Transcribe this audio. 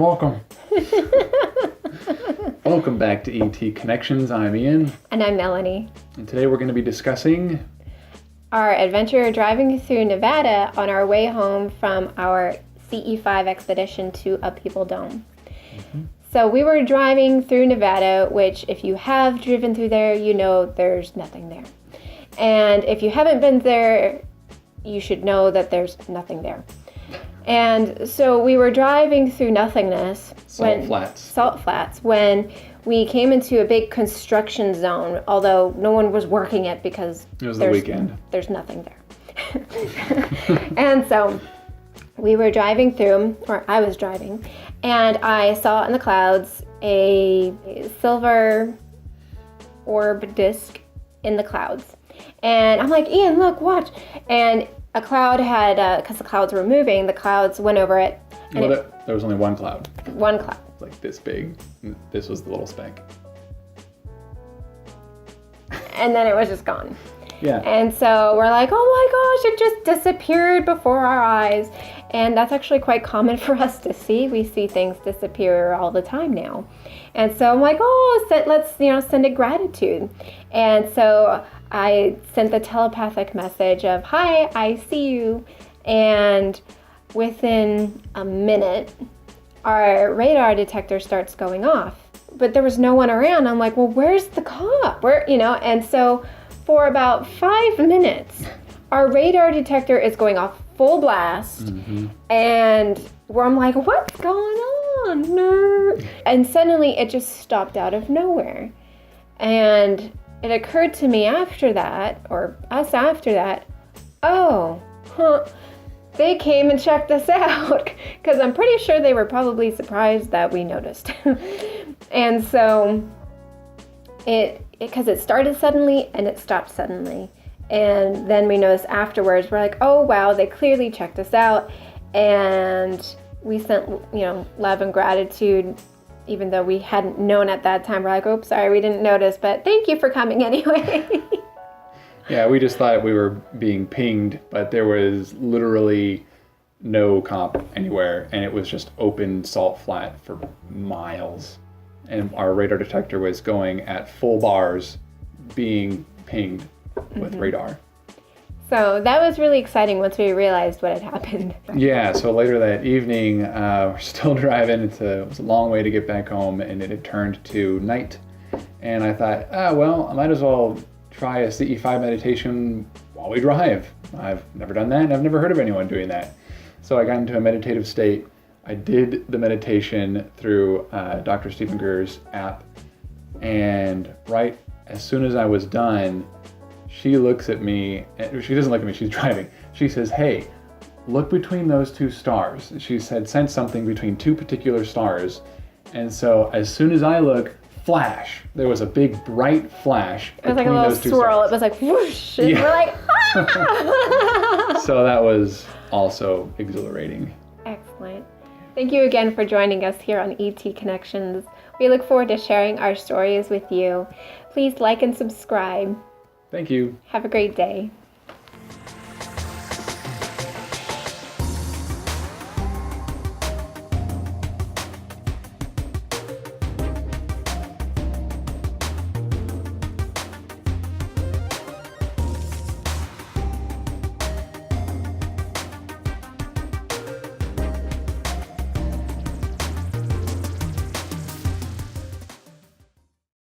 welcome. Welcome back to ET Connections. I'm Ian. And I'm Melanie. And today we're going to be discussing our adventure driving through Nevada on our way home from our CE5 expedition to Upheaval Dome. Mm-hmm. So we were driving through Nevada, which if you have driven through there, you know there's nothing there. And if you haven't been there, you should know that there's nothing there. And so we were driving through nothingness. Salt flats, when we came into a big construction zone, although no one was working it because it was the weekend. There's nothing there. And so we were driving through, or I was driving, and I saw in the clouds a silver orb disc in the clouds. And I'm like, Ian, look, watch. And a cloud had, because the clouds were moving, the clouds went over it. And there was only one cloud. One cloud. Like this big. This was the little speck. And then it was just gone. Yeah. And so we're like, oh my gosh, it just disappeared before our eyes. And that's actually quite common for us to see. We see things disappear all the time now. And so I'm like, let's send it gratitude. And so I sent the telepathic message of, hi, I see you. And within a minute, our radar detector starts going off. But there was no one around. I'm like, well, where's the cop? And so for about 5 minutes, our radar detector is going off full blast. Mm-hmm. And where I'm like, what's going on? No. And suddenly it just stopped out of nowhere. And it occurred to me after that, they came and checked us out, because I'm pretty sure they were probably surprised that we noticed. And so because it started suddenly and it stopped suddenly. And then we noticed afterwards, we're like, oh wow, they clearly checked us out. And we sent, love and gratitude, even though we hadn't known at that time. We're like, oops, sorry, we didn't notice, but thank you for coming anyway. Yeah, we just thought we were being pinged, but there was literally no cop anywhere, and it was just open salt flat for miles. And our radar detector was going at full bars, being pinged with radar. So that was really exciting once we realized what had happened. Yeah, so later that evening, we're still driving. It was a long way to get back home, and it had turned to night. And I thought, I might as well try a CE5 meditation while we drive. I've never done that, and I've never heard of anyone doing that. So I got into a meditative state. I did the meditation through Dr. Stephen Greer's app, and right as soon as I was done, she looks at me, and she doesn't look at me, she's driving. She says, hey, look between those two stars. She said, sense something between two particular stars. And so as soon as I look, flash. There was a big bright flash. It was like a little swirl. It was like whoosh. And we're like, ah! So that was also exhilarating. Excellent. Thank you again for joining us here on ET Connections. We look forward to sharing our stories with you. Please like and subscribe. Thank you. Have a great day.